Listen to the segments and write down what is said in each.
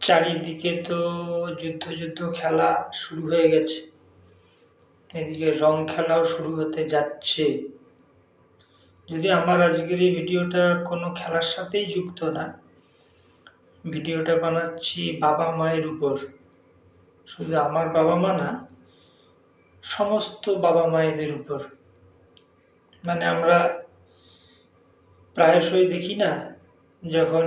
চারিদিকে তো যুদ্ধ যুদ্ধ খেলা শুরু হয়ে গেছে। এদিকে রং খেলাও শুরু হতে যাচ্ছে। যদি আমার আজকের এই ভিডিওটা কোনো খেলার সাথেই যুক্ত না, ভিডিওটা বানাচ্ছি বাবা মায়ের উপর। শুধু আমার বাবা মা না, সমস্ত বাবা মায়েদের উপর। মানে আমরা প্রায়শই দেখি না, যখন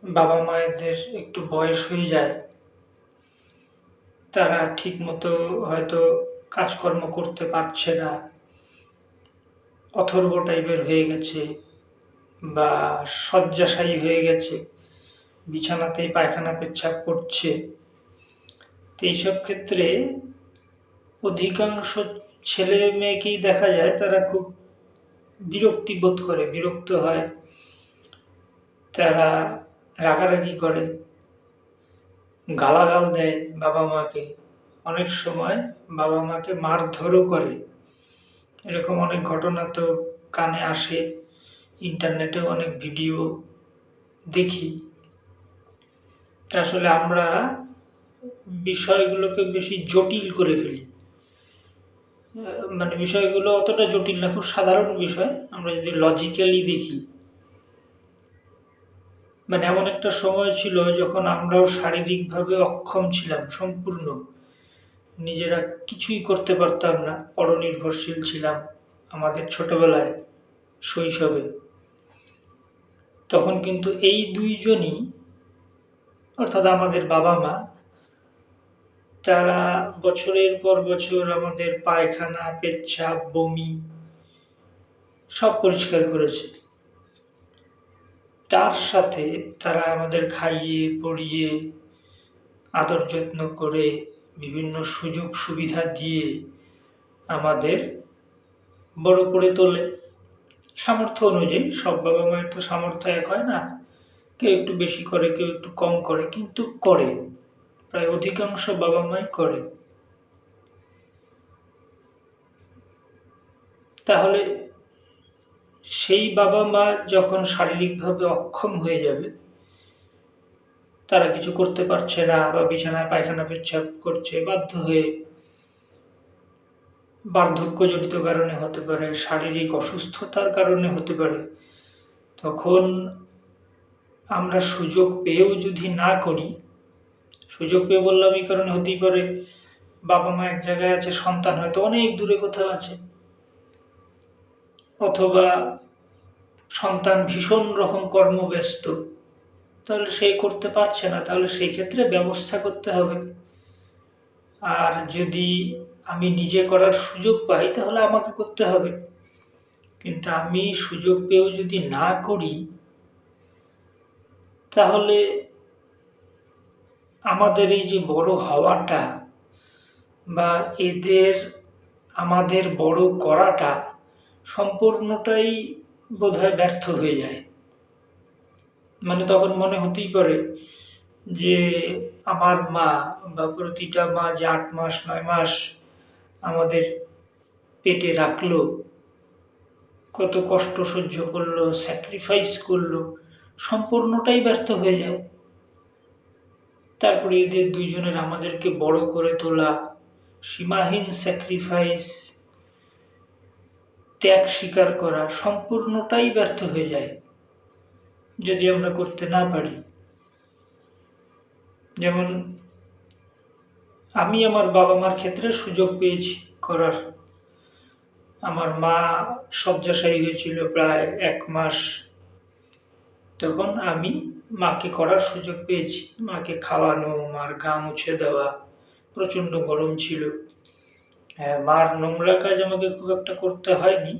বাবা মায়েদের একটু বয়স হয়ে যায়, তারা ঠিক মতো হয়তো কাজকর্ম করতে পারছে না, অথর্ব টাইপের হয়ে গেছে বা শয্যাশায়ী হয়ে গেছে, বিছানাতেই পায়খানা পেচ্ছাপ করছে। তো এইসব ক্ষেত্রে অধিকাংশ ছেলে মেয়েকেই দেখা যায় তারা খুব বিরক্তি বোধ করে, বিরক্ত হয়, তারা রাগারাগি করে, গালাগাল দেয় বাবা মাকে, অনেক সময় বাবা মাকে মারধরও করে। এরকম অনেক ঘটনা তো কানে আসে, ইন্টারনেটেও অনেক ভিডিও দেখি। আসলে আমরা বিষয়গুলোকে বেশি জটিল করে ফেলি। মানে বিষয়গুলো অতটা জটিল না, খুব সাধারণ বিষয়। আমরা যদি লজিক্যালি দেখি, মানে এমন একটা সময় ছিল যখন আমরাও শারীরিকভাবে অক্ষম ছিলাম সম্পূর্ণ, নিজেরা কিছুই করতে পারতাম না, পরনির্ভরশীল ছিলাম আমাদের ছোটবেলায়, শৈশবে। তখন কিন্তু এই দুইজনই, অর্থাৎ আমাদের বাবা মা, তারা বছরের পর বছর আমাদের পায়খানা, পেচ্ছাপ, বমি সব পরিষ্কার করেছে। তার সাথে তারা আমাদের খাইয়ে পরিয়ে আদর যত্ন করে বিভিন্ন সুযোগ সুবিধা দিয়ে আমাদের বড় করে তোলে সামর্থ্য অনুযায়ী। সব বাবা মায়ের তো সামর্থ্য এক হয় না, কেউ একটু বেশি করে, কেউ একটু কম করে, কিন্তু করে, প্রায় অধিকাংশ বাবা মাই করে। তাহলে সেই বাবা মা যখন শারীরিকভাবে অক্ষম হয়ে যাবে, তারা কিছু করতে পারছে না বা বিছানায় পায়খানা পেচ্ছাপ করছে বাধ্য হয়ে, বার্ধক্যজনিত কারণে হতে পারে, শারীরিক অসুস্থতার কারণে হতে পারে, তখন আমরা সুযোগ পেয়েও যদি না করি, সুযোগ পেয়ে বললাম এই কারণে, হতেই পারে বাবা মা এক জায়গায় আছে, সন্তান হয়তো অনেক দূরে কোথাও আছে, অথবা সন্তান ভীষণ রকম কর্মব্যস্ত, তাহলে সে করতে পারছে না, তাহলে সেই ক্ষেত্রে ব্যবস্থা করতে হবে। আর যদি আমি নিজে করার সুযোগ পাই, তাহলে আমাকে করতে হবে। কিন্তু আমি সুযোগ পেয়েও যদি না করি, তাহলে আমাদের এই যে বড় হওয়াটা বা এদের আমাদের বড় করাটা সম্পূর্ণটাই বোধহয় ব্যর্থ হয়ে যায়। মানে তখন মনে হতেই পারে যে আমার মা বা প্রতিটা মা যে ৮ মাস ৯ মাস আমাদের পেটে রাখলো, কত কষ্ট সহ্য করলো, স্যাক্রিফাইস করলো, সম্পূর্ণটাই ব্যর্থ হয়ে যায়। তারপরে এদের দুইজনের আমাদেরকে বড় করে তোলা, সীমাহীন স্যাক্রিফাইস, ত্যাগ স্বীকার করা, সম্পূর্ণটাই ব্যর্থ হয়ে যায় যদি আমরা করতে না পারি। যেমন আমি আমার বাবা মার ক্ষেত্রে সুযোগ পেয়েছি করার। আমার মা শয্যাশায়ী হয়েছিল প্রায় ১ মাস, তখন আমি মাকে করার সুযোগ পেয়েছি। মাকে খাওয়ানো, মার গা মুছে দেওয়া, প্রচণ্ড গরম ছিল। হ্যাঁ, মার নোংরা কাজ আমাকে খুব একটা করতে হয়নি,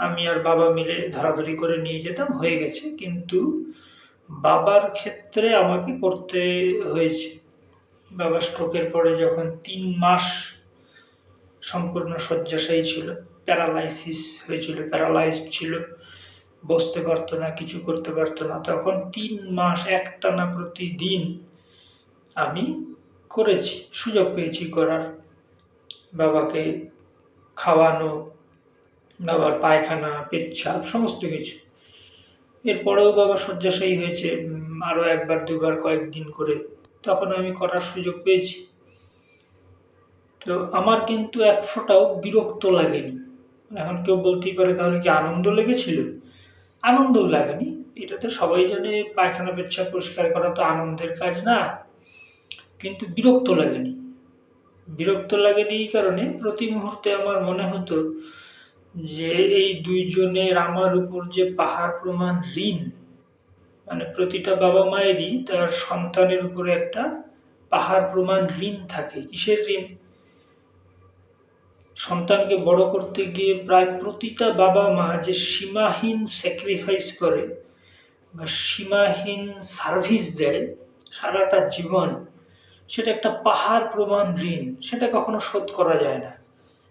আমি আর বাবা মিলে ধরাধরি করে নিয়ে যেতাম, হয়ে গেছে। কিন্তু বাবার ক্ষেত্রে আমাকে করতে হয়েছে। বাবা স্ট্রোকের পরে যখন ৩ মাস সম্পূর্ণ শয্যাশায়ী ছিল, প্যারালাইসিস হয়েছিল, প্যারালাইজড ছিল, বসতে পারতো না, কিছু করতে পারতো না, তখন ৩ মাস একটানা প্রতিদিন আমি করেছি, সুযোগ পেয়েছি করার। বাবাকে খাওয়ানো, বাবার পায়খানা, পেচ্ছাপ, সমস্ত কিছু। এরপরেও বাবা শয্যাশায়ী হয়েছে, আরও একবার দুবার কয়েকদিন করে, তখন আমি করার সুযোগ পেয়েছি। তো আমার কিন্তু এক ফোঁটাও বিরক্ত লাগেনি। এখন কেউ বলতেই পারে তাহলে কি আনন্দ লেগেছিল? আনন্দও লাগেনি। এটা তো সবাই জানে, পায়খানা পেচ্ছাপ পরিষ্কার করা তো আনন্দের কাজ না। কিন্তু বিরক্ত লাগেনি। বিরক্ত লাগেনি এই কারণে, প্রতি মুহূর্তে আমার মনে হতো যে এই দুইজনের আমার উপর যে পাহাড় প্রমাণ ঋণ, মানে প্রতিটা বাবা মায়েরই তার সন্তানের উপরে একটা পাহাড় প্রমাণ ঋণ থাকে। কিসের ঋণ? সন্তানকে বড় করতে গিয়ে প্রায় প্রতিটা বাবা মা যে সীমাহীন স্যাক্রিফাইস করে বা সীমাহীন সার্ভিস দেয় সারাটা জীবন, সেটা একটা পাহাড় প্রমাণ ঋণ। সেটা কখনো শোধ করা যায় না।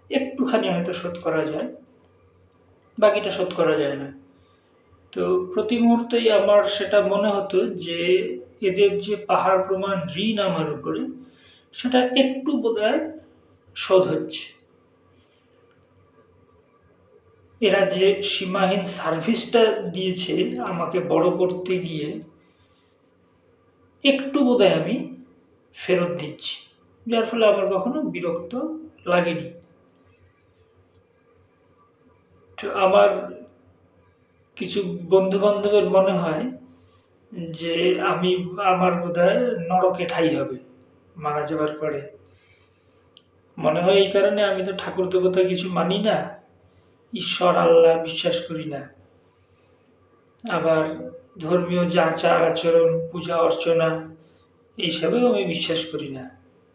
একটুখানি হয়তো শোধ করা যায়, বাকিটা শোধ করা যায় না। তো প্রতি মুহূর্তেই আমার সেটা মনে হতো যে এদের যে পাহাড় প্রমাণ ঋণ আমার উপরে, সেটা একটু বোধহয় শোধ হচ্ছে। এরা যে সীমাহীন সার্ভিসটা দিয়েছে আমাকে বড় করতে গিয়ে, একটু বোধহয় আমি ফেরত দিচ্ছি, যার ফলে আমার কখনো বিরক্ত লাগেনি। তো আমার কিছু বন্ধু বান্ধবের মনে হয় যে আমার বোধহয় নরকে ঠাঁই হবে মারা যাবার পরে। মনে হয় এই কারণে, আমি তো ঠাকুর দেবতা কিছু মানি না, ঈশ্বর আল্লাহ বিশ্বাস করি না। আবার ধর্মীয় যে আচার আচরণ, পূজা অর্চনা, এইসবেও আমি বিশ্বাস করি না।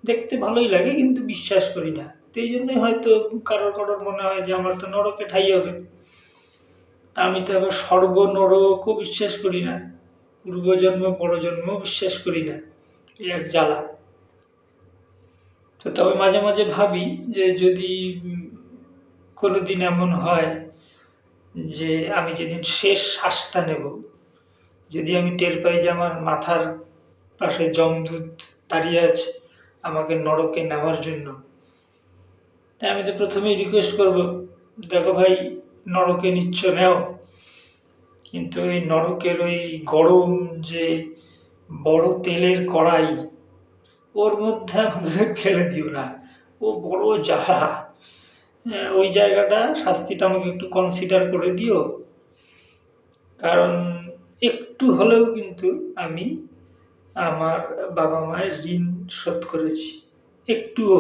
দেখতে ভালোই লাগে কিন্তু বিশ্বাস করি না। তো এই জন্যই হয়তো কারোর মনে হয় যে আমার তো নরকে ঠাঁই হবে। আমি তো আবার স্বর্গ নরকও বিশ্বাস করি না, পূর্বজন্ম পরজন্ম বিশ্বাস করি না। এই এক জ্বালা। তো তবে মাঝে মাঝে ভাবি যে যদি কোনো দিন এমন হয় যে আমি যেদিন শেষ শ্বাসটা নেব, যদি আমি টের পাই যে আমার মাথার পাশে যমদূত দাঁড়িয়ে আছে আমাকে নরকে নেওয়ার জন্য, তাই আমি তো প্রথমেই রিকোয়েস্ট করব, দেখো ভাই, নরকে নিচ্ছ নেও, কিন্তু এই নরকের ওই গরম যে বড় তেলের কড়াই, ওর মধ্যে আমাকে ফেলে দিও না। ও বড় জ্বালা। ওই জায়গাটা, শাস্তিটা আমাকে একটু কনসিডার করে দিও। কারণ একটু হলেও কিন্তু আমি আমার বাবা মায়ের ঋণ শোধ করেছি, একটুও।